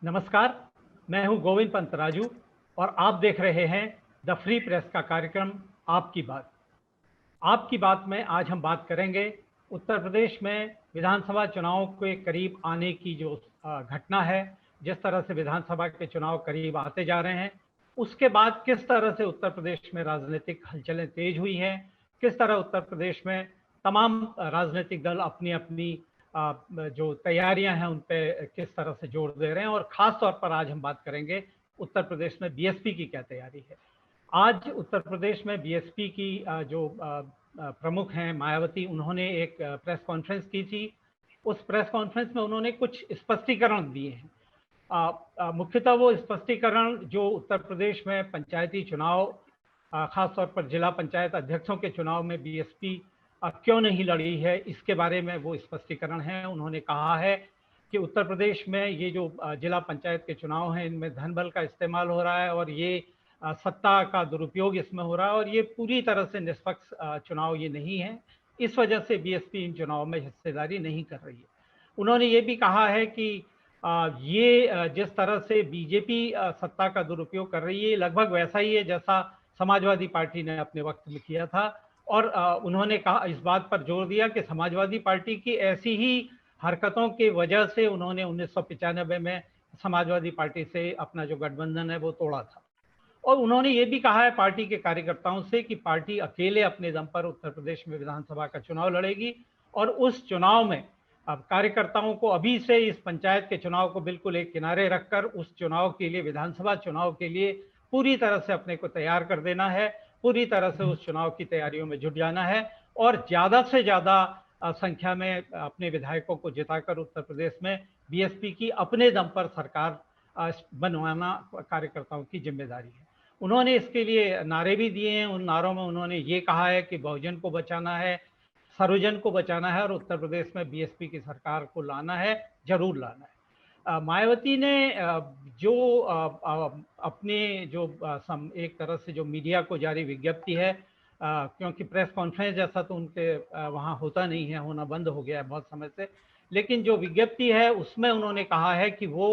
नमस्कार, मैं हूं गोविंद पंत राजू और आप देख रहे हैं द फ्री प्रेस का कार्यक्रम आपकी बात। आपकी बात में आज हम बात करेंगे उत्तर प्रदेश में विधानसभा चुनाव के करीब आने की जो घटना है। जिस तरह से विधानसभा के चुनाव करीब आते जा रहे हैं, उसके बाद किस तरह से उत्तर प्रदेश में राजनीतिक हलचलें तेज हुई हैं, किस तरह उत्तर प्रदेश में तमाम राजनीतिक दल अपनी अपनी जो तैयारियां हैं उन पे किस तरह से जोर दे रहे हैं, और खास तौर पर आज हम बात करेंगे उत्तर प्रदेश में बीएसपी की क्या तैयारी है। आज उत्तर प्रदेश में बीएसपी की जो प्रमुख हैं मायावती, उन्होंने एक प्रेस कॉन्फ्रेंस की थी। उस प्रेस कॉन्फ्रेंस में उन्होंने कुछ स्पष्टीकरण दिए हैं। मुख्यतः वो स्पष्टीकरण जो उत्तर प्रदेश में पंचायती चुनाव, खासतौर पर जिला पंचायत अध्यक्षों के चुनाव में बीएसपी क्यों नहीं लड़ी है, इसके बारे में वो स्पष्टीकरण है। उन्होंने कहा है कि उत्तर प्रदेश में ये जो जिला पंचायत के चुनाव हैं, इनमें धन बल का इस्तेमाल हो रहा है और ये सत्ता का दुरुपयोग इसमें हो रहा है, और ये पूरी तरह से निष्पक्ष चुनाव ये नहीं है। इस वजह से बीएसपी इन चुनाव में हिस्सेदारी नहीं कर रही है। उन्होंने ये भी कहा है कि ये जिस तरह से बीजेपी सत्ता का दुरुपयोग कर रही है, लगभग वैसा ही है जैसा समाजवादी पार्टी ने अपने वक्त में किया था। और उन्होंने कहा, इस बात पर जोर दिया कि समाजवादी पार्टी की ऐसी ही हरकतों की वजह से उन्होंने 1995 में समाजवादी पार्टी से अपना जो गठबंधन है वो तोड़ा था। और उन्होंने ये भी कहा है पार्टी के कार्यकर्ताओं से कि पार्टी अकेले अपने दम पर उत्तर प्रदेश में विधानसभा का चुनाव लड़ेगी, और उस चुनाव में अब कार्यकर्ताओं को अभी से इस पंचायत के चुनाव को बिल्कुल एक किनारे रखकर उस चुनाव के लिए, विधानसभा चुनाव के लिए पूरी तरह से अपने को तैयार कर देना है, पूरी तरह से उस चुनाव की तैयारियों में जुट जाना है और ज़्यादा से ज़्यादा संख्या में अपने विधायकों को जिताकर उत्तर प्रदेश में बीएसपी की अपने दम पर सरकार बनवाना कार्यकर्ताओं की जिम्मेदारी है। उन्होंने इसके लिए नारे भी दिए हैं। उन नारों में उन्होंने ये कहा है कि बहुजन को बचाना है, सर्वजन को बचाना है और उत्तर प्रदेश में बीएसपी की सरकार को लाना है, जरूर लाना है। मायावती ने जो अपने जो एक तरह से जो मीडिया को जारी विज्ञप्ति है, क्योंकि प्रेस कॉन्फ्रेंस जैसा तो उनके वहाँ होता नहीं है, होना बंद हो गया है बहुत समय से, लेकिन जो विज्ञप्ति है उसमें उन्होंने कहा है कि वो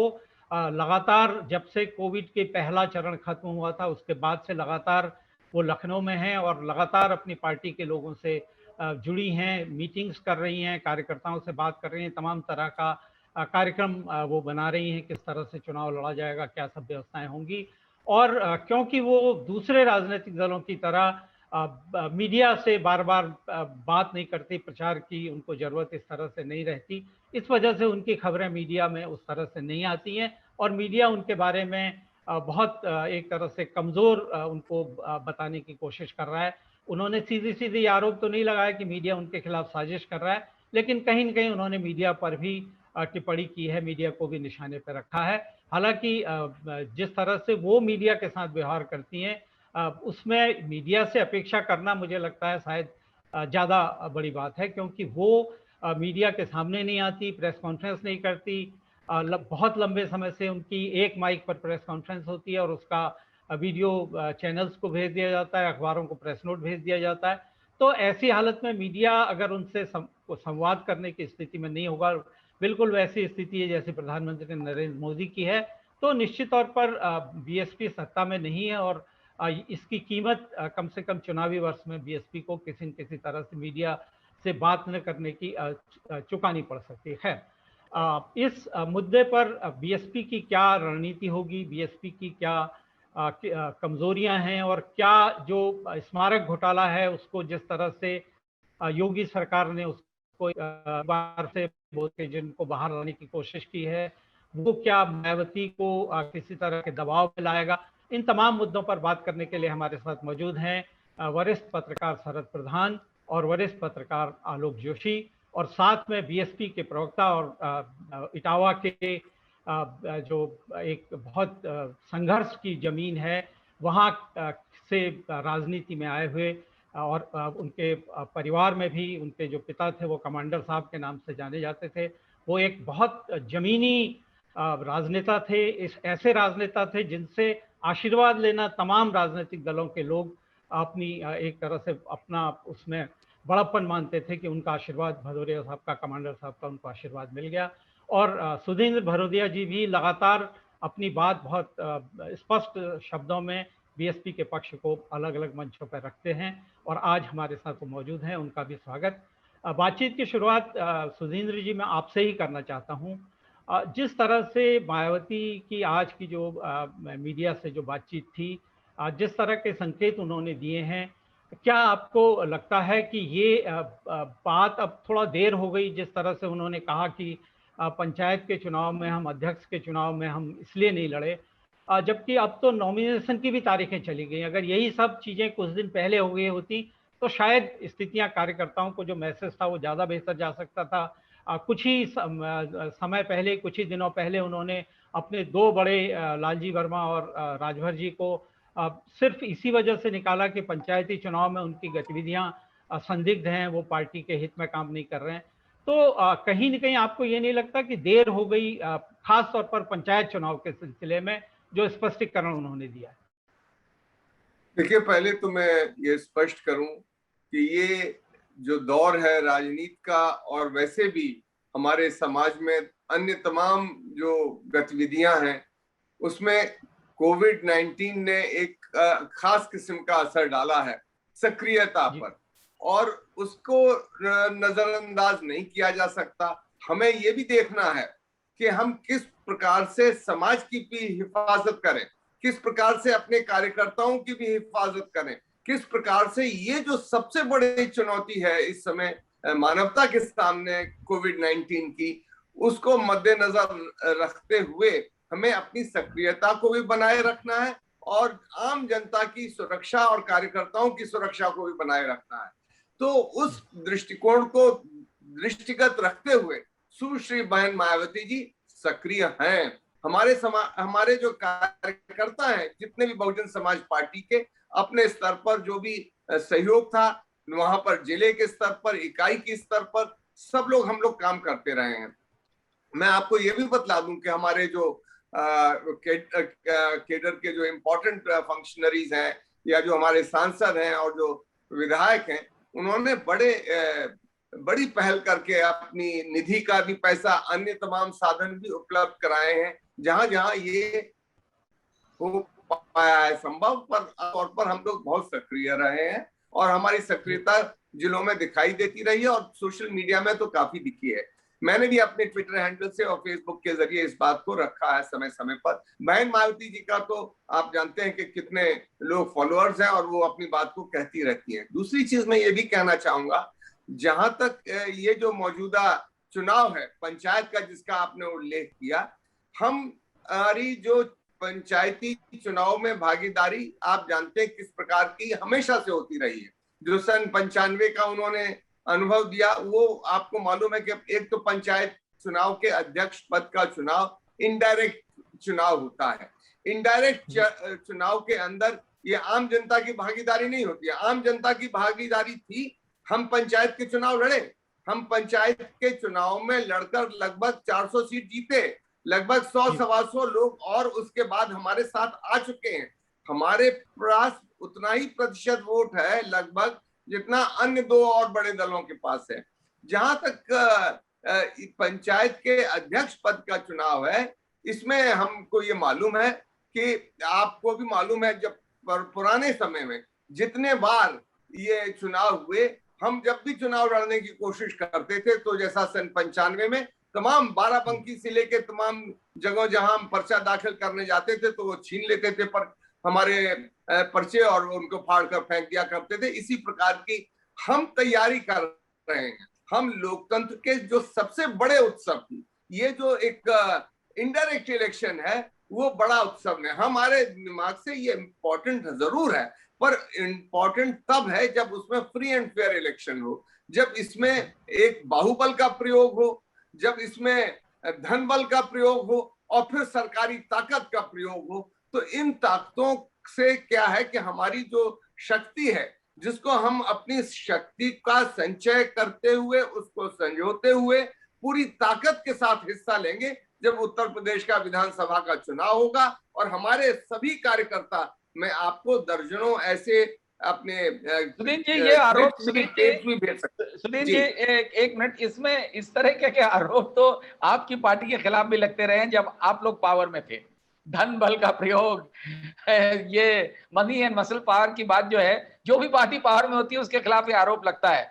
लगातार जब से कोविड के पहला चरण खत्म हुआ था उसके बाद से लगातार वो लखनऊ में हैं और लगातार अपनी पार्टी के लोगों से जुड़ी हैं, मीटिंग्स कर रही हैं, कार्यकर्ताओं से बात कर रही हैं, तमाम तरह का कार्यक्रम वो बना रही हैं, किस तरह से चुनाव लड़ा जाएगा, क्या सब व्यवस्थाएं होंगी। और क्योंकि वो दूसरे राजनीतिक दलों की तरह मीडिया से बार बार बात नहीं करती, प्रचार की उनको जरूरत इस तरह से नहीं रहती, इस वजह से उनकी खबरें मीडिया में उस तरह से नहीं आती हैं और मीडिया उनके बारे में बहुत एक तरह से कमज़ोर उनको बताने की कोशिश कर रहा है। उन्होंने सीधी सीधी आरोप तो नहीं लगाया कि मीडिया उनके खिलाफ साजिश कर रहा है, लेकिन कहीं न कहीं उन्होंने मीडिया पर भी टिप्पणी की है, मीडिया को भी निशाने पर रखा है। हालाँकि जिस तरह से वो मीडिया के साथ व्यवहार करती हैं, उसमें मीडिया से अपेक्षा करना मुझे लगता है शायद ज़्यादा बड़ी बात है, क्योंकि वो मीडिया के सामने नहीं आती, प्रेस कॉन्फ्रेंस नहीं करती। बहुत लंबे समय से उनकी एक माइक पर प्रेस कॉन्फ्रेंस होती है और उसका वीडियो चैनल्स को भेज दिया जाता है, अखबारों को प्रेस नोट भेज दिया जाता है। तो ऐसी हालत में मीडिया अगर उनसे संवाद करने की स्थिति में नहीं होगा, बिल्कुल वैसी स्थिति है जैसे प्रधानमंत्री नरेंद्र मोदी की है, तो निश्चित तौर पर बीएसपी सत्ता में नहीं है और इसकी कीमत कम से कम चुनावी वर्ष में बीएसपी को किसी न किसी तरह से मीडिया से बात न करने की चुकानी पड़ सकती है। इस मुद्दे पर बीएसपी की क्या रणनीति होगी, बीएसपी की क्या कमजोरियां हैं और क्या जो स्मारक घोटाला है उसको जिस तरह से योगी सरकार ने उसको बार से बोल के जिनको बाहर लाने की कोशिश की है, वो क्या मायावती को किसी तरह के दबाव में लाएगा। इन तमाम मुद्दों पर बात करने के लिए हमारे साथ मौजूद हैं वरिष्ठ पत्रकार शरद प्रधान और वरिष्ठ पत्रकार आलोक जोशी, और साथ में बीएसपी के प्रवक्ता और इटावा के जो एक बहुत संघर्ष की जमीन है वहाँ से राजनीति में आए हुए, और उनके परिवार में भी उनके जो पिता थे वो कमांडर साहब के नाम से जाने जाते थे। वो एक बहुत जमीनी राजनेता थे, इस ऐसे राजनेता थे जिनसे आशीर्वाद लेना तमाम राजनीतिक दलों के लोग अपनी एक तरह से अपना उसमें बड़प्पन मानते थे कि उनका आशीर्वाद, भदौरिया साहब का, कमांडर साहब का उनको आशीर्वाद मिल गया। और सुधींद्र भरोदिया जी भी लगातार अपनी बात बहुत स्पष्ट शब्दों में बीएसपी के पक्ष को अलग अलग मंचों पर रखते हैं और आज हमारे साथ वो मौजूद हैं। उनका भी स्वागत। बातचीत की शुरुआत सुधींद्र जी मैं आपसे ही करना चाहता हूं। जिस तरह से मायावती की आज की जो मीडिया से जो बातचीत थी, जिस तरह के संकेत उन्होंने दिए हैं, क्या आपको लगता है कि ये बात अब थोड़ा देर हो गई? जिस तरह से उन्होंने कहा कि पंचायत के चुनाव में हम, अध्यक्ष के चुनाव में हम इसलिए नहीं लड़े, जबकि अब तो नॉमिनेशन की भी तारीखें चली गई। अगर यही सब चीज़ें कुछ दिन पहले हो गई होती तो शायद स्थितियां, कार्यकर्ताओं को जो मैसेज था वो ज़्यादा बेहतर जा सकता था। कुछ ही समय पहले, कुछ ही दिनों पहले उन्होंने अपने दो बड़े, लालजी वर्मा और राजभर जी को सिर्फ इसी वजह से निकाला कि पंचायती चुनाव में उनकी गतिविधियां संदिग्ध हैं, वो पार्टी के हित में काम नहीं कर रहे हैं। तो कहीं न कहीं आपको ये नहीं लगता कि देर हो गई, खास तौर पर पंचायत चुनाव के सिलसिले में जो स्पष्टीकरण उन्होंने दिया है? देखिए, पहले तो मैं ये स्पष्ट करूं कि ये जो दौर है राजनीति का और वैसे भी हमारे समाज में अन्य तमाम जो गतिविधियां हैं उसमें कोविड-19 ने एक खास किस्म का असर डाला है सक्रियता पर, और उसको नजरअंदाज नहीं किया जा सकता। हमें ये भी देखना है कि हम किस प्रकार से समाज की भी हिफाजत करें, किस प्रकार से अपने कार्यकर्ताओं की भी हिफाजत करें, किस प्रकार से ये जो सबसे बड़ी चुनौती है इस समय मानवता के सामने कोविड-19 की, उसको मद्देनजर रखते हुए हमें अपनी सक्रियता को भी बनाए रखना है और आम जनता की सुरक्षा और कार्यकर्ताओं की सुरक्षा को भी बनाए रखना है। तो उस दृष्टिकोण को दृष्टिगत रखते हुए सुश्री बहन मायावती जी सक्रिय हैं। हमारे जो कार्यकर्ता हैं, जितने भी बहुजन समाज पार्टी के अपने स्तर पर जो भी सहयोग था, वहां पर जिले के स्तर पर, इकाई के स्तर पर, सब लोग हम लोग काम करते रहे हैं। मैं आपको ये भी बतला दूं कि हमारे जो केडर के जो इम्पोर्टेंट फंक्शनरीज हैं या जो हमारे सांसद हैं और जो विधायक हैं, उन्होंने बड़ी पहल करके अपनी निधि का भी पैसा, अन्य तमाम साधन भी उपलब्ध कराए हैं जहां जहां ये हो पाया है संभव। पर तौर पर हम लोग बहुत सक्रिय रहे हैं और हमारी सक्रियता जिलों में दिखाई देती रही है और सोशल मीडिया में तो काफी दिखी है। मैंने भी अपने ट्विटर हैंडल से और फेसबुक के जरिए इस बात को रखा है समय समय पर। बहन मायावती जी का तो आप जानते हैं कि कितने लोग फॉलोअर्स हैं और वो अपनी बात को कहती रहती हैं। दूसरी चीज मैं ये भी कहना चाहूंगा, जहां तक ये जो मौजूदा चुनाव है पंचायत का जिसका आपने उल्लेख किया, हमारी जो पंचायती चुनाव में भागीदारी आप जानते हैं किस प्रकार की हमेशा से होती रही है। जो सन 95 का उन्होंने अनुभव दिया, वो आपको मालूम है कि एक तो पंचायत चुनाव के अध्यक्ष पद का चुनाव इनडायरेक्ट चुनाव होता है। इनडायरेक्ट चुनाव के अंदर ये आम जनता की भागीदारी नहीं होती है। आम जनता की भागीदारी थी, हम पंचायत के चुनाव लड़े, हम पंचायत के चुनाव में लड़कर लगभग 400 सीट जीते, लगभग 100-125 लोग और उसके बाद हमारे साथ आ चुके हैं। हमारे पास उतना ही प्रतिशत वोट है लगभग जितना अन्य दो और बड़े दलों के पास है। जहां तक पंचायत के अध्यक्ष पद का चुनाव है, इसमें हमको ये मालूम है कि आपको भी मालूम है, जब पुराने समय में जितने बार ये चुनाव हुए, हम जब भी चुनाव लड़ने की कोशिश करते थे तो जैसा सन 95 में तमाम बाराबंकी से लेके तमाम जगह जहां हम पर्चा दाखिल करने जाते थे तो वो छीन लेते थे पर हमारे पर्चे और उनको फाड़ कर फेंक दिया करते थे। इसी प्रकार की हम तैयारी कर रहे हैं। हम लोकतंत्र के जो सबसे बड़े उत्सव की, ये जो एक इनडायरेक्ट इलेक्शन है, वो बड़ा उत्सव है। हमारे दिमाग से ये इम्पोर्टेंट जरूर है, पर इम्पोर्टेंट तब है जब उसमें फ्री एंड फेयर इलेक्शन हो, जब इसमें एक बाहुबल का प्रयोग हो, जब इसमें धन बल का प्रयोग हो और फिर सरकारी ताकत का प्रयोग हो। तो इन ताकतों से क्या है कि हमारी जो शक्ति है, जिसको हम अपनी शक्ति का संचय करते हुए, उसको संजोते हुए पूरी ताकत के साथ हिस्सा लेंगे जब उत्तर प्रदेश का विधानसभा का चुनाव होगा। और हमारे सभी कार्यकर्ता, मैं आपको दर्जनों ऐसे अपने सुनील जी ये आरोप, सुनील भी भेज सकते हैं। सुनील जी एक मिनट, इसमें इस तरह के आरोप तो आपकी पार्टी के खिलाफ भी लगते रहे हैं जब आप लोग पावर में थे। धन बल का प्रयोग, ये मनी एंड मसल पावर की बात जो है, जो भी पार्टी पावर में होती है उसके खिलाफ ये आरोप लगता है।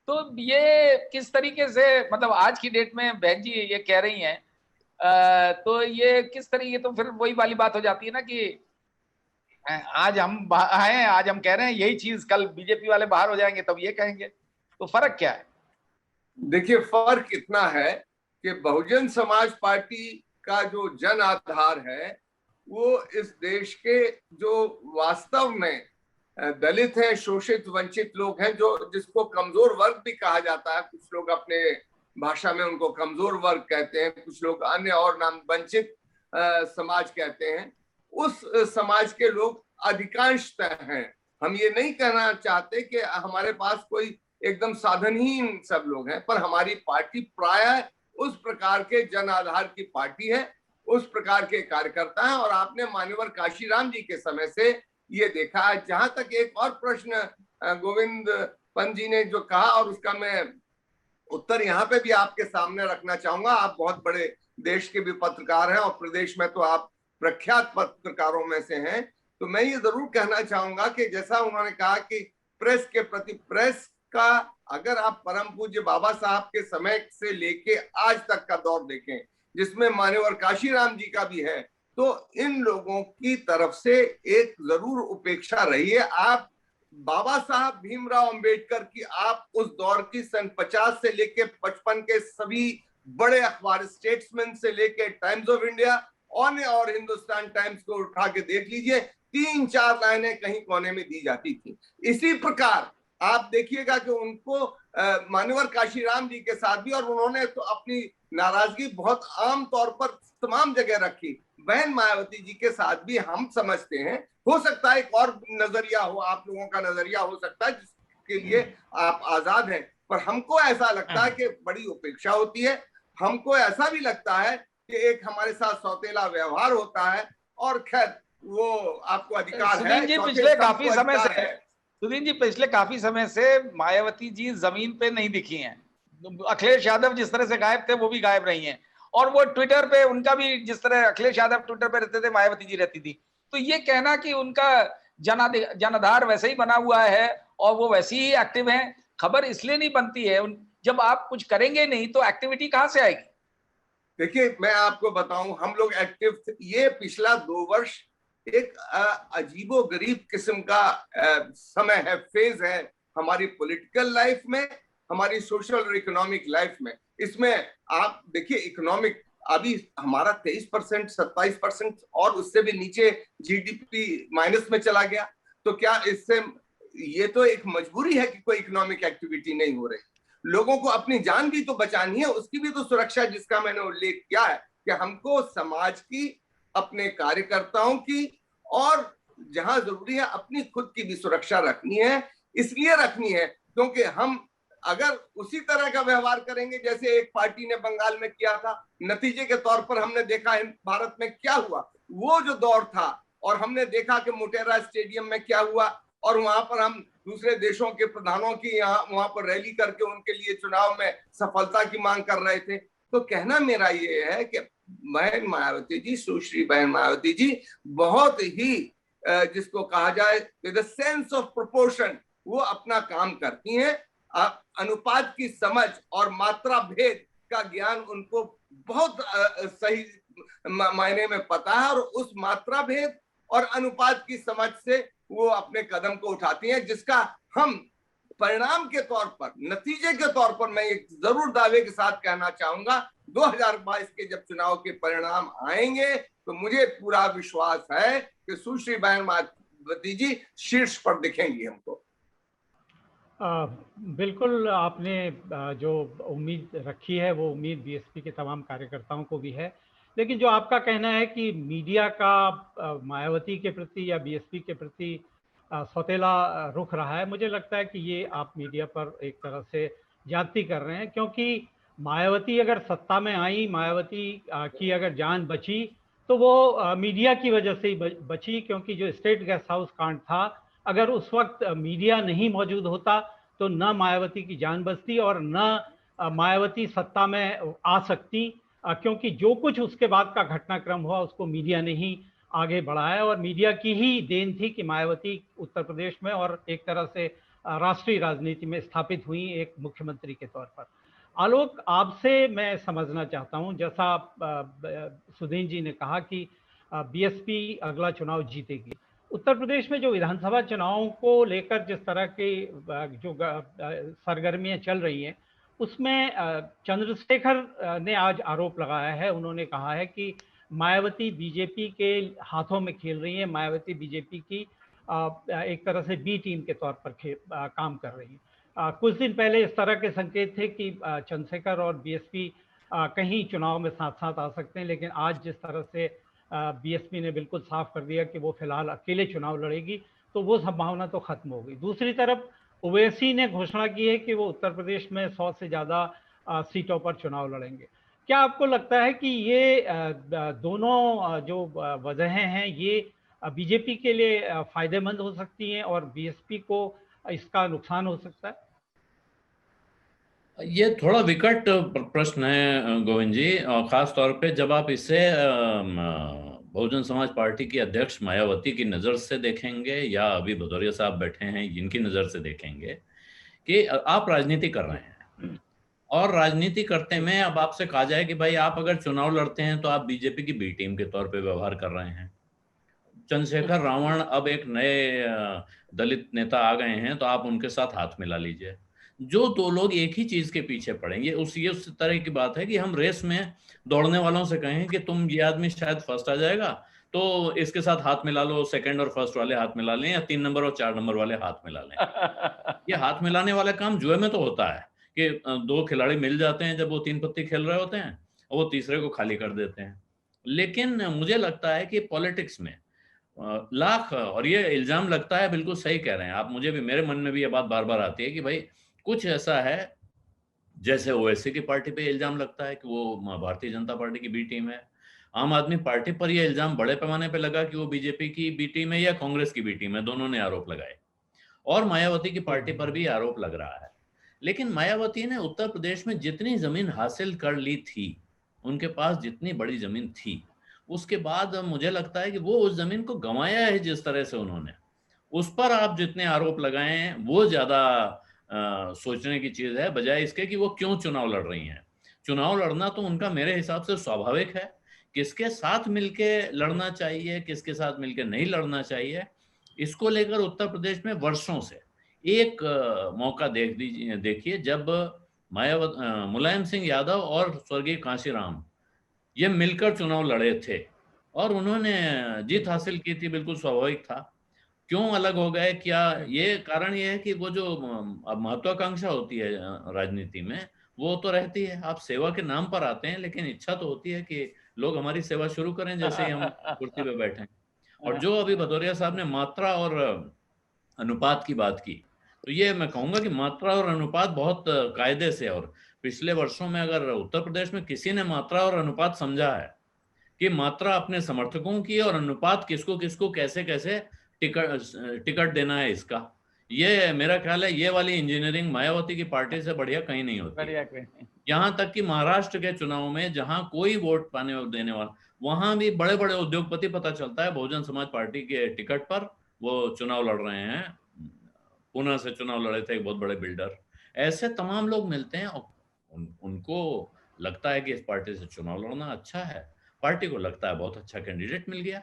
तो ये किस तरीके से, मतलब आज की डेट में बहन जी ये कह रही हैं, तो ये किस तरीके, तो फिर वही वाली बात हो जाती है ना कि आज हम आए, आज हम कह रहे हैं यही चीज, कल बीजेपी वाले बाहर हो जाएंगे तब ये कहेंगे, तो फर्क क्या है? देखिए, फर्क इतना है कि बहुजन समाज पार्टी का जो जन आधार है वो इस देश के जो वास्तव में दलित हैं, शोषित वंचित लोग हैं, जो जिसको कमजोर वर्ग भी कहा जाता है, कुछ लोग अपने भाषा में उनको कमजोर वर्ग कहते हैं, कुछ लोग अन्य और नाम वंचित समाज कहते हैं, उस समाज के लोग अधिकांशतः हैं। हम ये नहीं कहना चाहते कि हमारे पास कोई एकदम साधनहीन सब लोग हैं, पर हमारी पार्टी प्रायः उस प्रकार के जन आधार की पार्टी है, उस प्रकार के कार्यकर्ता हैं। और आपने मान्यवर काशीराम जी के समय से ये देखा है। जहां तक एक और प्रश्न गोविंद पंत जी ने जो कहा, और उसका मैं उत्तर यहाँ पे भी आपके सामने रखना चाहूंगा। आप बहुत बड़े देश के भी पत्रकार हैं और प्रदेश में तो आप प्रख्यात पत्रकारों में से हैं, तो मैं ये जरूर कहना चाहूंगा कि जैसा उन्होंने कहा कि प्रेस के प्रति, प्रेस का अगर आप परम पूज्य बाबा साहब के समय से लेके आज तक का दौर देखें, जिसमें मान्यवर काशीराम जी का भी है, तो इन लोगों की तरफ से एक जरूर उपेक्षा रही है। आप बाबा साहब भीमराव अंबेडकर की, आप उस दौर की सन 50 से लेके 55 के सभी बड़े अखबार, स्टेट्समैन से लेके टाइम्स ऑफ इंडिया और हिंदुस्तान टाइम्स को उठा के देख लीजिए, 3-4 लाइनें कहीं कोने में दी जाती थी। इसी प्रकार आप देखिएगा कि उनको मान्यवर काशीराम जी के साथ भी, और उन्होंने तो अपनी नाराजगी बहुत आम तौर पर तमाम जगह रखी, बहन मायावती जी के साथ भी हम समझते हैं। हो सकता है एक और नजरिया हो, आप लोगों का नजरिया हो सकता है जिसके लिए आप आजाद हैं, पर हमको ऐसा लगता है कि बड़ी उपेक्षा होती है। हमको ऐसा भी लगता है कि एक हमारे साथ सौतेला व्यवहार होता है, और खैर वो आपको अधिकार है। पिछले काफी समय से, सुदीन जी पिछले काफी समय से मायावती जी जमीन पे नहीं दिखी हैं। अखिलेश यादव जिस तरह से गायब थे वो भी गायब रही हैं, और वो ट्विटर पे उनका भी, जिस तरह अखिलेश यादव ट्विटर पे रहते थे मायावती जी रहती थी। तो ये कहना कि उनका जनाधार वैसे ही बना हुआ है और वो वैसी ही एक्टिव हैं, खबर इसलिए नहीं बनती है। जब आप कुछ करेंगे नहीं तो एक्टिविटी कहां से आएगी? देखिए, मैं आपको बताऊं, हम लोग एक्टिव थे। ये पिछला 2 वर्ष एक अजीबो गरीब किस्म का समय है, फेज है हमारी पॉलिटिकल लाइफ में, हमारी सोशल और इकोनॉमिक लाइफ में। इसमें आप देखिए, इकोनॉमिक अभी हमारा 23%, 27% और उससे भी नीचे जीडीपी माइनस में चला गया। तो क्या इससे, ये तो एक मजबूरी है कि कोई इकोनॉमिक एक्टिविटी नहीं हो रही। लोगों को अपनी जान भी तो बचानी है, उसकी भी तो सुरक्षा, जिसका मैंने उल्लेख किया है कि हमको समाज की, अपने कार्यकर्ताओं की, और जहां जरूरी है अपनी खुद की भी सुरक्षा रखनी है। इसलिए रखनी है क्योंकि हम अगर उसी तरह का व्यवहार करेंगे जैसे एक पार्टी ने बंगाल में किया था, नतीजे के तौर पर हमने देखा भारत में क्या हुआ। वो जो दौर था, और हमने देखा कि मोटेरा स्टेडियम में क्या हुआ, और वहां पर हम दूसरे देशों के प्रधानों की वहां पर रैली करके उनके लिए चुनाव में सफलता की मांग कर रहे थे। तो कहना मेरा ये है कि बहन मायावती जी, सुश्री बहन मायावती जी बहुत ही जिसको कहा जाए विद सेंस ऑफ प्रोपोर्शन वो अपना काम करती हैं। अनुपात की समझ और मात्रा भेद का ज्ञान उनको बहुत सही मायने में पता है, और उस मात्रा भेद और अनुपात की समझ से वो अपने कदम को उठाती हैं, जिसका हम परिणाम के तौर पर, नतीजे के तौर पर मैं एक जरूर दावे के साथ कहना चाहूंगा, 2022 के जब चुनाव के परिणाम आएंगे तो मुझे पूरा विश्वास है कि सुश्री बहन मायावती जी शीर्ष पर दिखेंगी हमको। बिल्कुल, आपने जो उम्मीद रखी है वो उम्मीद बीएसपी के तमाम कार्यकर्ताओं को भी है। लेकिन जो आपका कहना है कि मीडिया का मायावती के प्रति या बीएसपी के प्रति सौतेला रुख रहा है, मुझे लगता है कि ये आप मीडिया पर एक तरह से ज्यादती कर रहे हैं। क्योंकि मायावती अगर सत्ता में आई, मायावती की अगर जान बची तो वो मीडिया की वजह से ही बची, क्योंकि जो स्टेट गेस्ट हाउस कांड था अगर उस वक्त मीडिया नहीं मौजूद होता तो न मायावती की जान बचती और न मायावती सत्ता में आ सकती, क्योंकि जो कुछ उसके बाद का घटनाक्रम हुआ उसको मीडिया ने ही आगे बढ़ाया और मीडिया की ही देन थी कि मायावती उत्तर प्रदेश में और एक तरह से राष्ट्रीय राजनीति में स्थापित हुई एक मुख्यमंत्री के तौर पर। आलोक, आपसे मैं समझना चाहता हूं, जैसा सुधीन जी ने कहा कि बीएसपी अगला चुनाव जीतेगी। उत्तर प्रदेश में जो विधानसभा चुनावों को लेकर जिस तरह की जो सरगर्मियां चल रही हैं, उसमें चंद्रशेखर ने आज आरोप लगाया है। उन्होंने कहा है कि मायावती बीजेपी के हाथों में खेल रही है, मायावती बीजेपी की एक तरह से बी टीम के तौर पर काम कर रही है। कुछ दिन पहले इस तरह के संकेत थे कि चंद्रशेखर और बीएसपी कहीं चुनाव में साथ साथ आ सकते हैं, लेकिन आज जिस तरह से बीएसपी ने बिल्कुल साफ कर दिया कि वो फिलहाल अकेले चुनाव लड़ेगी, तो वो संभावना तो खत्म हो गई। दूसरी तरफ ओवैसी ने घोषणा की है कि वो उत्तर प्रदेश में 100 से ज़्यादा सीटों पर चुनाव लड़ेंगे। क्या आपको लगता है कि ये दोनों जो वजहें हैं ये बीजेपी के लिए फायदेमंद हो सकती हैं और बीएसपी को इसका नुकसान हो सकता है? ये थोड़ा विकट प्रश्न है गोविंद जी, और खास तौर पे जब आप इसे बहुजन समाज पार्टी की अध्यक्ष मायावती की नज़र से देखेंगे या अभी भदौरिया साहब बैठे हैं इनकी नज़र से देखेंगे कि आप राजनीति कर रहे हैं और राजनीति करते में अब आपसे कहा जाए कि भाई आप अगर चुनाव लड़ते हैं तो आप बीजेपी की बी टीम के तौर पे व्यवहार कर रहे हैं। चंद्रशेखर रावण अब एक नए दलित नेता आ गए हैं तो आप उनके साथ हाथ मिला लीजिए। जो दो लोग एक ही चीज के पीछे पड़ेंगे, ये उस तरह की बात है कि हम रेस में दौड़ने वालों से कहें कि तुम ये आदमी शायद फर्स्ट आ जाएगा तो इसके साथ हाथ मिला लो, सेकंड और फर्स्ट वाले हाथ मिला लें या 3 नंबर और 4 नंबर वाले हाथ मिला लें। ये हाथ मिलाने वाला काम जुए में तो होता है कि 2 खिलाड़ी मिल जाते हैं जब वो 3 पत्ती खेल रहे होते हैं और वो तीसरे को खाली कर देते हैं। लेकिन मुझे लगता है कि पॉलिटिक्स में लाख, और ये इल्जाम लगता है, बिल्कुल सही कह रहे हैं आप, मुझे भी, मेरे मन में भी ये बात बार बार आती है कि भाई कुछ ऐसा है जैसे ओवैसी की पार्टी पे इल्जाम लगता है कि वो भारतीय जनता पार्टी की बी टीम है। आम आदमी पार्टी पर यह इल्जाम बड़े पैमाने पे लगा कि वो बीजेपी की बी टीम है या कांग्रेस की बी टीम है, दोनों ने आरोप लगाए। और मायावती की पार्टी पर भी आरोप लग रहा है। लेकिन मायावती ने उत्तर प्रदेश में जितनी जमीन हासिल कर ली थी, उनके पास जितनी बड़ी जमीन थी, उसके बाद मुझे लगता है कि वो उस जमीन को गंवाया है जिस तरह से उन्होंने, उस पर आप जितने आरोप लगाए हैं वो ज्यादा सोचने की चीज है, बजाय इसके कि वो क्यों चुनाव लड़ रही हैं। चुनाव लड़ना तो उनका मेरे हिसाब से स्वाभाविक है। किसके साथ मिलके लड़ना चाहिए, किसके साथ मिलके नहीं लड़ना चाहिए, इसको लेकर उत्तर प्रदेश में वर्षों से एक मौका देखिए जब मुलायम सिंह यादव और स्वर्गीय कांशीराम ये मिलकर चुनाव लड़े थे और उन्होंने जीत हासिल की थी, बिल्कुल स्वाभाविक था। क्यों अलग हो गए? क्या ये कारण ये है कि वो जो महत्वाकांक्षा होती है राजनीति में वो तो रहती है, आप सेवा के नाम पर आते हैं, लेकिन इच्छा तो होती है कि लोग हमारी सेवा शुरू करें जैसे ही हम कुर्सी पे बैठे। और जो अभी भदौरिया साहब ने मात्रा और अनुपात की बात की, तो ये मैं कहूंगा कि मात्रा और अनुपात बहुत कायदे से, और पिछले वर्षों में अगर उत्तर प्रदेश में किसी ने मात्रा और अनुपात समझा है कि मात्रा अपने समर्थकों की और अनुपात किसको किसको कैसे कैसे टिकट देना है, इसका, ये मेरा ख्याल है ये वाली इंजीनियरिंग मायावती की पार्टी से बढ़िया कहीं नहीं होती। यहाँ तक कि महाराष्ट्र के चुनाव में जहां कोई वोट पाने देने वाला, वहां भी बड़े बड़े उद्योगपति पता चलता है बहुजन समाज पार्टी के टिकट पर वो चुनाव लड़ रहे हैं। पुणे से चुनाव लड़े थे एक बहुत बड़े बिल्डर, ऐसे तमाम लोग मिलते हैं और उनको लगता है कि इस पार्टी से चुनाव लड़ना अच्छा है, पार्टी को लगता है बहुत अच्छा कैंडिडेट मिल गया।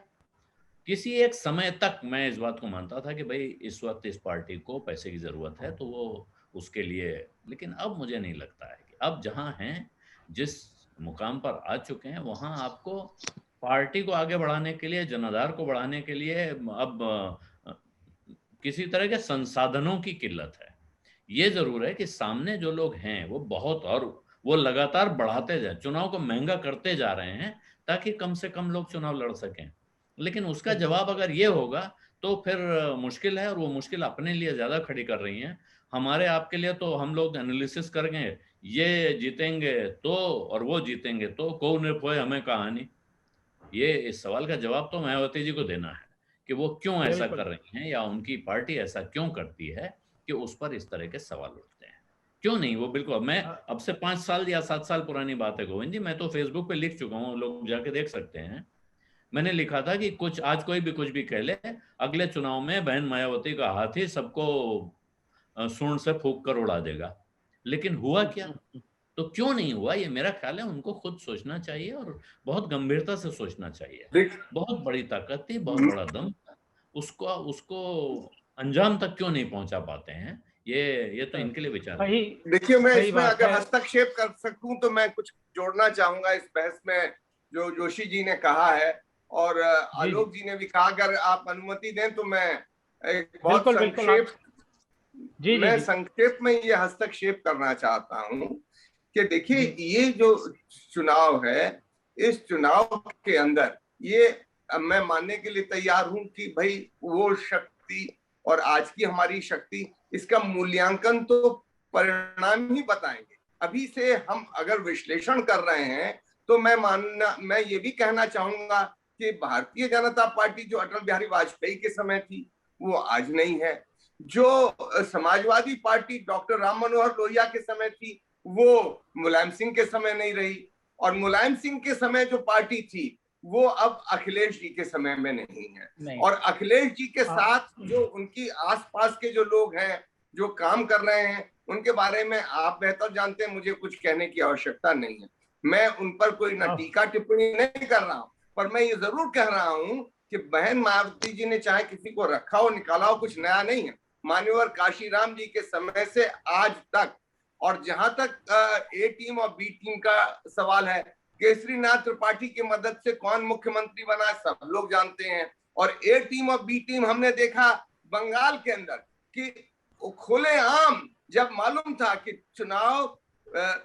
किसी एक समय तक मैं इस बात को मानता था कि भाई इस वक्त इस पार्टी को पैसे की जरूरत है तो वो उसके लिए, लेकिन अब मुझे नहीं लगता है कि अब जहां हैं, जिस मुकाम पर आ चुके हैं, वहां आपको पार्टी को आगे बढ़ाने के लिए, जनाधार को बढ़ाने के लिए अब किसी तरह के संसाधनों की किल्लत है। ये जरूर है कि सामने जो लोग हैं वो बहुत, और वो लगातार बढ़ाते जाए, चुनाव को महंगा करते जा रहे हैं ताकि कम से कम लोग चुनाव लड़ सकें। लेकिन उसका जवाब अगर ये होगा तो फिर मुश्किल है, और वो मुश्किल अपने लिए ज्यादा खड़ी कर रही हैं। हमारे आपके लिए तो हम लोग एनालिसिस करेंगे, ये जीतेंगे तो और वो जीतेंगे तो, कौन ने खोए हमें कहानी। ये इस सवाल का जवाब तो मायावती जी को देना है कि वो क्यों ऐसा कर रही हैं या उनकी पार्टी ऐसा क्यों करती है कि उस पर इस तरह के सवाल उठते हैं। क्यों नहीं, वो बिल्कुल, मैं अब से 5 साल या 7 साल पुरानी बात है गोविंद जी, मैं तो फेसबुक पे लिख चुका हूँ, लोग जाके देख सकते हैं। मैंने लिखा था कि कुछ आज कोई भी कुछ भी कह ले, अगले चुनाव में बहन मायावती का हाथी सबको सूंड से फूंक कर उड़ा देगा। लेकिन हुआ क्या? तो क्यों नहीं हुआ, ये मेरा ख्याल है उनको खुद सोचना चाहिए और बहुत गंभीरता से सोचना चाहिए। बहुत बड़ी ताकत थी, बहुत बड़ा दम था, उसको उसको अंजाम तक क्यों नहीं पहुंचा पाते हैं, ये तो इनके लिए विचार है। देखिए, मैं इसमें अगर हस्तक्षेप कर सकूं तो मैं कुछ जोड़ना चाहूंगा इस बहस में जो जोशी जी ने कहा है और आलोक जी ने भी कहा। अगर आप अनुमति दें तो मैं एक बहुत संक्षेप में ये हस्तक्षेप करना चाहता हूं कि देखिए, ये जो चुनाव है, इस चुनाव के अंदर ये मैं मानने के लिए तैयार हूं कि भाई वो शक्ति और आज की हमारी शक्ति, इसका मूल्यांकन तो परिणाम ही बताएंगे। अभी से हम अगर विश्लेषण कर रहे हैं तो मैं ये भी कहना चाहूंगा कि भारतीय जनता पार्टी जो अटल बिहारी वाजपेयी के समय थी वो आज नहीं है, जो समाजवादी पार्टी डॉक्टर राम मनोहर लोहिया के समय थी वो मुलायम सिंह के समय नहीं रही, और मुलायम सिंह के समय जो पार्टी थी वो अब अखिलेश जी के समय में नहीं है। और अखिलेश जी के साथ जो उनकी आसपास के जो लोग हैं जो काम कर रहे हैं उनके बारे में आप बेहतर जानते हैं, मुझे कुछ कहने की आवश्यकता नहीं है। मैं उन पर कोई न टीका टिप्पणी नहीं कर रहा हूं, पर मैं ये जरूर कह रहा हूं कि बहन मायावती जी ने चाहे किसी को रखा हो निकाला हो, कुछ नया नहीं है। मान्यवर काशीराम जी के समय से आज तक, और जहां तक ए टीम और बी टीम का सवाल है, केसरीनाथ त्रिपाठी की मदद से कौन मुख्यमंत्री बना सब लोग जानते हैं। और ए टीम और बी टीम हमने देखा बंगाल के अंदर कि खुलेआम जब मालूम था कि चुनाव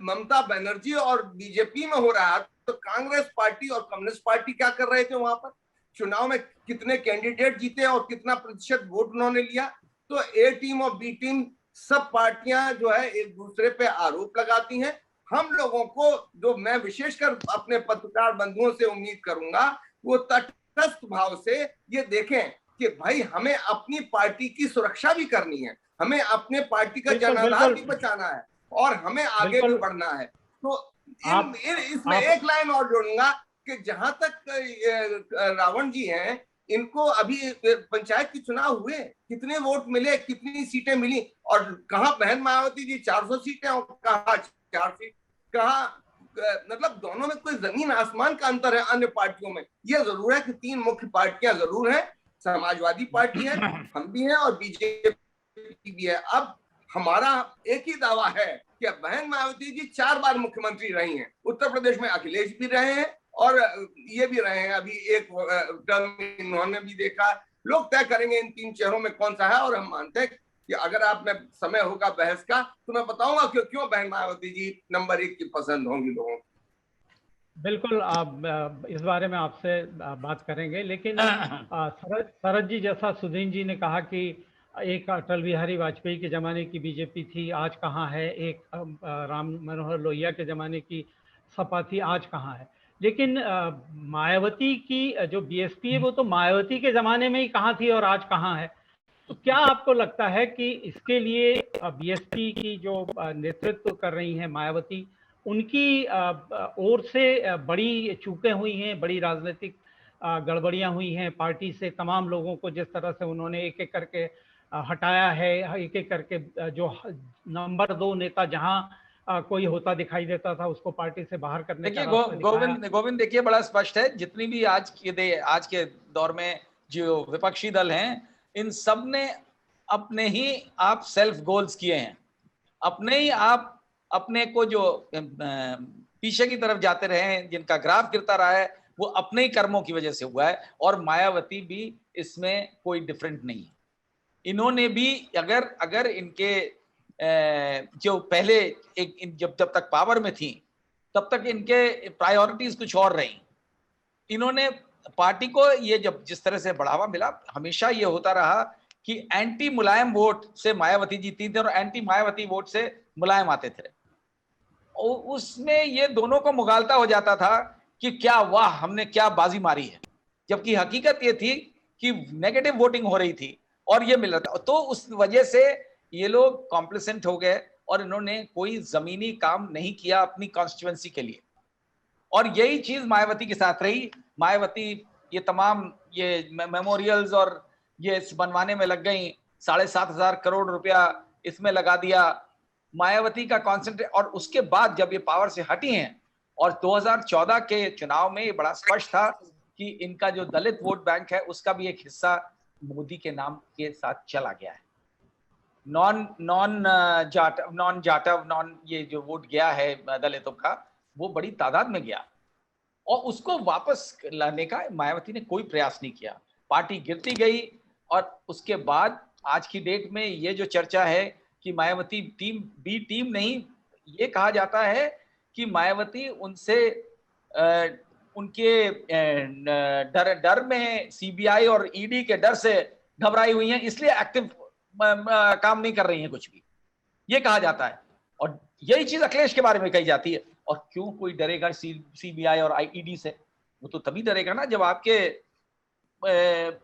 ममता बनर्जी और बीजेपी में हो रहा है तो कांग्रेस पार्टी और कम्युनिस्ट पार्टी क्या कर रहे थे वहां पर, चुनाव में कितने कैंडिडेट जीते और कितना प्रतिशत वोट उन्होंने लिया। तो ए टीम और बी टीम सब पार्टियां जो है एक दूसरे पे आरोप लगाती हैं। हम लोगों को, जो मैं विशेषकर अपने पत्रकार बंधुओं से उम्मीद करूंगा, वो तटस्थ भाव से ये देखें कि भाई हमें अपनी पार्टी की सुरक्षा भी करनी है, हमें अपने पार्टी का जनाधार भी बचाना है और हमें आगे भी बढ़ना है। तो इसमें एक लाइन और जोड़ूंगा कि जहां तक रावण जी हैं, इनको अभी पंचायत के चुनाव हुए, कितने वोट मिले, कितनी सीटें मिली, और कहा बहन मायावती जी 400 सीटें और कहा 4 सीट, कहा मतलब दोनों में कोई जमीन आसमान का अंतर है अन्य पार्टियों में। यह जरूर है कि 3 मुख्य पार्टियां जरूर हैं, समाजवादी पार्टी है, हम भी हैं और बीजेपी भी है। अब हमारा एक ही दावा है कि बहन मायावती जी 4 बार मुख्यमंत्री रही हैं, उत्तर प्रदेश में अखिलेश भी रहे हैं और ये भी रहे हैं, अभी एक टर्म इन्होंने भी देखा। लोग तय करेंगे इन 3 चेहरों में कौन सा है, और हम मानते हैं कि अगर आप में समय होगा बहस का तो मैं बताऊंगा क्यों बहन मायावती जी नंबर 1 की पसंद होंगी लोगों को। बिल्कुल, आप इस बारे में आपसे बात करेंगे, लेकिन शरद जी, जैसा सुधीन जी ने कहा कि एक अटल बिहारी वाजपेयी के ज़माने की बीजेपी थी, आज कहाँ है, एक राम मनोहर लोहिया के ज़माने की सपा थी, आज कहाँ है। लेकिन मायावती की जो बीएसपी है वो तो मायावती के ज़माने में ही कहाँ थी और आज कहाँ है। तो क्या आपको लगता है कि इसके लिए बीएसपी की जो नेतृत्व कर रही हैं मायावती, उनकी ओर से बड़ी चूकें हुई हैं, बड़ी राजनीतिक गड़बड़ियां हुई हैं, पार्टी से तमाम लोगों को जिस तरह से उन्होंने एक एक करके हटाया है, एक एक करके जो नंबर 2 नेता जहां कोई होता दिखाई देता था उसको पार्टी से बाहर करने का गोविंद देखिए, बड़ा स्पष्ट है, जितनी भी आज के दौर में जो विपक्षी दल हैं, इन सब ने अपने ही आप सेल्फ गोल्स किए हैं, अपने ही आप अपने को जो पीछे की तरफ जाते रहे हैं, जिनका ग्राफ गिरता रहा है, वो अपने ही कर्मों की वजह से हुआ है। और मायावती भी इसमें कोई डिफरेंट नहीं है। इन्होंने भी अगर इनके जो पहले जब तक पावर में थी तब तक इनके प्रायोरिटीज कुछ और रही। इन्होंने पार्टी को ये जब जिस तरह से बढ़ावा मिला, हमेशा ये होता रहा कि एंटी मुलायम वोट से मायावती जीती थी और एंटी मायावती वोट से मुलायम आते थे। और उसमें ये दोनों को मुगालता हो जाता था कि क्या वाह, हमने क्या बाजी मारी है। जबकि हकीकत ये थी कि नेगेटिव वोटिंग हो रही थी और ये मिल रहा था, तो उस वजह से ये लोग कॉम्प्लिसेंट हो गए और इन्होंने कोई जमीनी काम नहीं किया अपनी कॉन्स्टिट्यूएंसी के लिए। और यही चीज मायावती के साथ रही। मायावती ये तमाम ये मेमोरियल्स और ये बनवाने में लग गई, 7,500 करोड़ रुपया इसमें लगा दिया। मायावती का कॉन्सेंट्रेट, और उसके बाद जब ये पावर से हटी हैं और 2014 के चुनाव में ये बड़ा स्पष्ट था कि इनका जो दलित वोट बैंक है उसका भी एक हिस्सा मोदी के नाम के साथ चला गया है। नॉन जाटव ये जो वोट गया है दलितों का, वो बड़ी तादाद में गया और उसको वापस लाने का मायावती ने कोई प्रयास नहीं किया। पार्टी गिरती गई और उसके बाद आज की डेट में ये जो चर्चा है कि मायावती टीम बी टीम नहीं, ये कहा जाता है कि मायावती उनसे उनके डर में, सीबीआई और ईडी के डर से घबराई हुई हैं, इसलिए एक्टिव काम नहीं कर रही हैं कुछ भी, ये कहा जाता है। और यही चीज अखिलेश के बारे में कही जाती है। और क्यों कोई डरेगा सीबीआई और ईडी से? वो तो तभी डरेगा ना जब आपके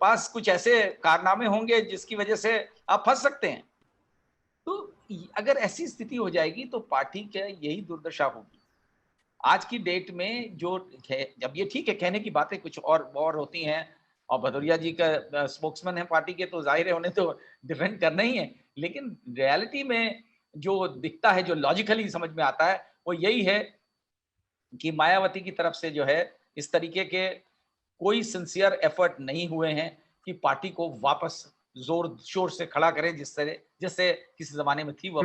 पास कुछ ऐसे कारनामे होंगे जिसकी वजह से आप फंस सकते हैं। तो अगर ऐसी स्थिति हो जाएगी तो पार्टी के यही दुर्दशा होगी। आज की डेट में जो है, जब ये ठीक है कहने की बातें कुछ और होती हैं, और भदौरिया जी का स्पोक्समैन है पार्टी के, तो जाहिर है उन्हें तो डिफेंड करना ही है, लेकिन रियलिटी में जो दिखता है, जो लॉजिकली समझ में आता है, वो यही है कि मायावती की तरफ से जो है इस तरीके के कोई सिंसियर एफर्ट नहीं हुए हैं कि पार्टी को वापस जोर शोर से खड़ा करें जिससे किसी जमाने में थी। वो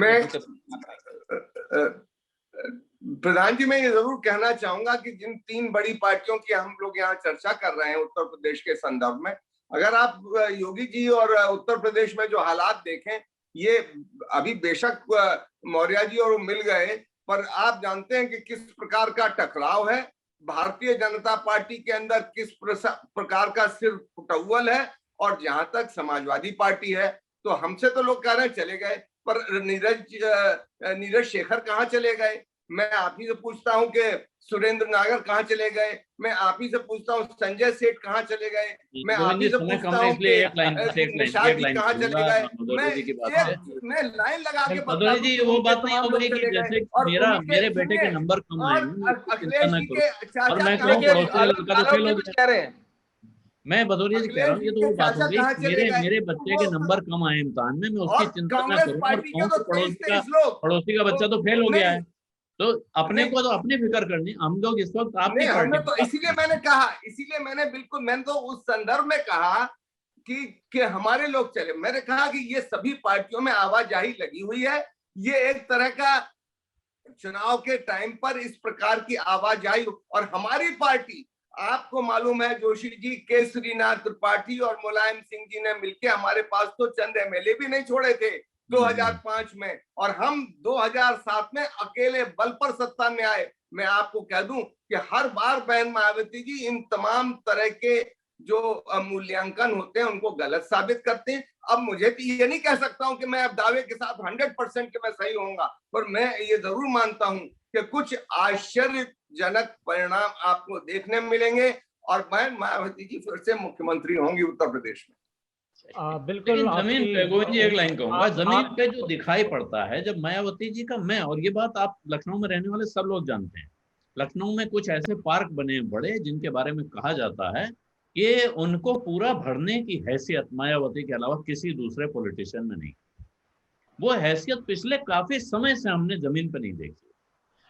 प्रधान जी, मैं ये जरूर कहना चाहूंगा कि जिन 3 बड़ी पार्टियों की हम लोग यहाँ चर्चा कर रहे हैं उत्तर प्रदेश के संदर्भ में, अगर आप योगी जी और उत्तर प्रदेश में जो हालात देखें, ये अभी बेशक मौर्य जी और मिल गए, पर आप जानते हैं कि किस प्रकार का टकराव है भारतीय जनता पार्टी के अंदर, किस प्रकार का सिर फुटौल है। और जहां तक समाजवादी पार्टी है, तो हमसे तो लोग कह रहे हैं चले गए, पर नीरज शेखर कहाँ चले गए? मैं आप ही से पूछता हूं कि सुरेंद्र नागर कहाँ चले गए? मैं आप ही से पूछता हूं संजय सेठ कहाँ चले गए? मैं आप ही से पूछता हूं कि निशाद जी कहाँ चले गए? मैं लाइन लगा के बता दूं जी, वो बात नहीं हो गई कि जैसे मेरे बेटे के नंबर कम आए, अखिलेश जी के चाचा कह रहे हैं, मैं भदौरिया जी कह रहा हूँ, ये तो वो बात हो गई मेरे बच्चे के नंबर कम आए इम्तिहान में, मैं उसकी चिंता न करूँ, पड़ोसी का बच्चा तो फेल हो गया है, तो अपने को तो अपनी फिक्र करनी। हम लोग इस वक्त आपकी पार्टी, तो इसीलिए मैंने बिल्कुल, मैंने तो उस संदर्भ में कहा कि हमारे लोग चले। मैंने कहा कि ये सभी पार्टियों में आवाजाही लगी हुई है। ये एक तरह का चुनाव के टाइम पर इस प्रकार की आवाजाही, और हमारी पार्टी, आपको मालूम है जोशी जी, केसरीनाथ त्रिपाठी और मुलायम सिंह जी ने मिलकर हमारे पास तो चंद एमएलए भी नहीं छोड़े थे 2005 में, और हम 2007 में अकेले बल पर सत्ता में आए। मैं आपको कह दूं कि हर बार बहन मायावती जी इन तमाम तरह के जो मूल्यांकन होते हैं उनको गलत साबित करते हैं। अब मुझे तो ये नहीं कह सकता हूं कि मैं अब दावे के साथ 100% कि मैं सही होऊंगा, पर मैं ये जरूर मानता हूं कि कुछ आश्चर्यजनक परिणाम आपको देखने मिलेंगे और बहन मायावती जी फिर से मुख्यमंत्री होंगी उत्तर प्रदेश में। बिल्कुल। जमीन पे गोविंद जी एक लाइन कहूंगा, जमीन पे जो दिखाई पड़ता है जब मायावती जी का, मैं, और ये बात आप लखनऊ में रहने वाले सब लोग जानते हैं, लखनऊ में कुछ ऐसे पार्क बने बड़े जिनके बारे में कहा जाता है कि उनको पूरा भरने की हैसियत मायावती के अलावा किसी दूसरे पॉलिटिशियन में नहीं। वो हैसियत पिछले काफी समय से हमने जमीन पर नहीं देखी।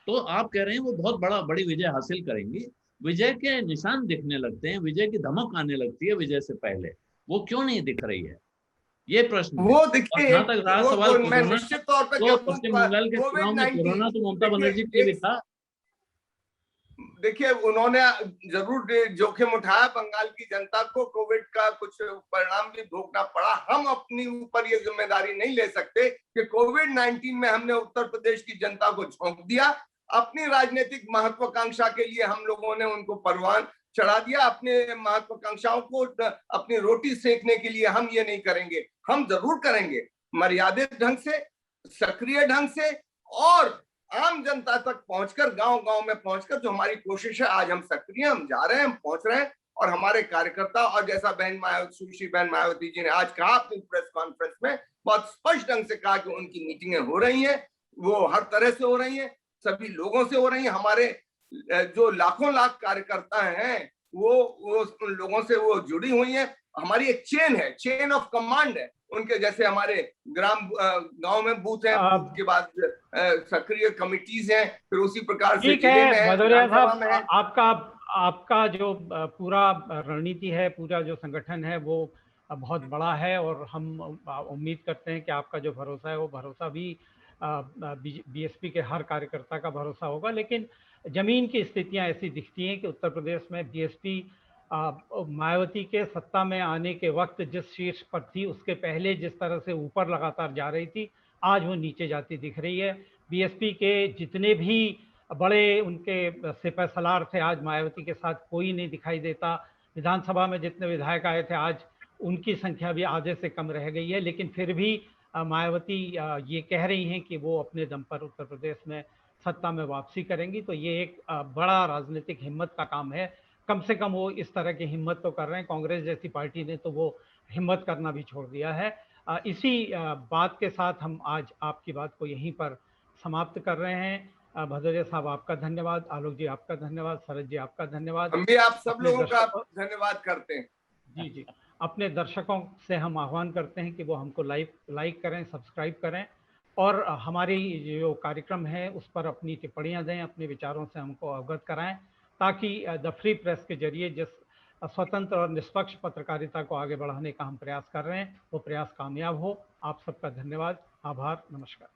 तो आप कह रहे हैं वो बहुत बड़ी विजय हासिल करेंगी, विजय के निशान दिखने लगते हैं, विजय की धमक आने लगती है विजय से पहले, वो क्यों नहीं दिख रही है? ये प्रश्न वो देखिए, तक रहा सवाल मैं निश्चित तौर पर पश्चिम बंगाल के चुनाव में कोरोना तो ममता बनर्जी के भी था। देखिए, उन्होंने जरूर जोखिम उठाया, बंगाल की जनता को कोविड का कुछ परिणाम भी भोगना पड़ा। हम अपनी ऊपर ये जिम्मेदारी नहीं ले सकते कि कोविड-19 में हमने उत्तर प्रदेश की जनता को झोंक दिया। अपनी राजनीतिक महत्वाकांक्षा के लिए हम लोगों ने उनको परवान चढ़ा दिया। अपने महत्वाकांक्षाओं को अपनी रोटी सेकने के लिए हम ये नहीं करेंगे। हम जरूर करेंगे मर्यादित ढंग से, सक्रिय ढंग से, और आम जनता तक पहुंचकर, गांव-गांव में पहुंचकर जो हमारी कोशिश है। आज हम सक्रिय, हम जा रहे हैं, हम पहुंच रहे हैं, और हमारे कार्यकर्ता, और जैसा सुश्री बहन मायावती जी ने आज कहा अपनी प्रेस कॉन्फ्रेंस में, बहुत स्पष्ट ढंग से कहा कि उनकी मीटिंगें हो रही हैं, वो हर तरह से हो रही हैं, सभी लोगों से हो रही हैं। हमारे जो लाखों लाख कार्यकर्ता हैं वो उन लोगों से वो जुड़ी हुई हैं। हमारी एक चेन है, चेन ऑफ कमांड है उनके, जैसे हमारे गांव में बूथ है, बूथ के बाद सक्रिय कमिटीज हैं, फिर उसी प्रकार से जिले में है, भदौरिया साहब, में है। आपका जो पूरा रणनीति है, पूरा जो संगठन है वो बहुत बड़ा है, और हम उम्मीद करते हैं कि आपका जो भरोसा है वो भरोसा भी बीएसपी के हर कार्यकर्ता का भरोसा होगा। लेकिन जमीन की स्थितियां ऐसी दिखती हैं कि उत्तर प्रदेश में बीएसपी मायावती के सत्ता में आने के वक्त जिस शीर्ष पर थी, उसके पहले जिस तरह से ऊपर लगातार जा रही थी, आज वो नीचे जाती दिख रही है। बीएसपी के जितने भी बड़े उनके सिपह सलार थे, आज मायावती के साथ कोई नहीं दिखाई देता। विधानसभा में जितने विधायक आए थे, आज उनकी संख्या भी आधे से कम रह गई है। लेकिन फिर भी मायावती ये कह रही हैं कि वो अपने दम पर उत्तर प्रदेश में सत्ता में वापसी करेंगी। तो ये एक बड़ा राजनीतिक हिम्मत का काम है। कम से कम वो इस तरह की हिम्मत तो कर रहे हैं। कांग्रेस जैसी पार्टी ने तो वो हिम्मत करना भी छोड़ दिया है। इसी बात के साथ हम आज आपकी बात को यहीं पर समाप्त कर रहे हैं। भदौरिया साहब आपका धन्यवाद, आलोक जी आपका धन्यवाद, शरद जी आपका धन्यवाद। हम भी आप सब लोगों का धन्यवाद करते हैं। जी जी, अपने दर्शकों से हम आह्वान करते हैं कि वो हमको लाइक करें, सब्सक्राइब करें, और हमारी जो कार्यक्रम है उस पर अपनी टिप्पणियां दें, अपने विचारों से हमको अवगत कराएं, ताकि द फ्री प्रेस के जरिए जिस स्वतंत्र और निष्पक्ष पत्रकारिता को आगे बढ़ाने का हम प्रयास कर रहे हैं, वो प्रयास कामयाब हो। आप सबका धन्यवाद, आभार, नमस्कार।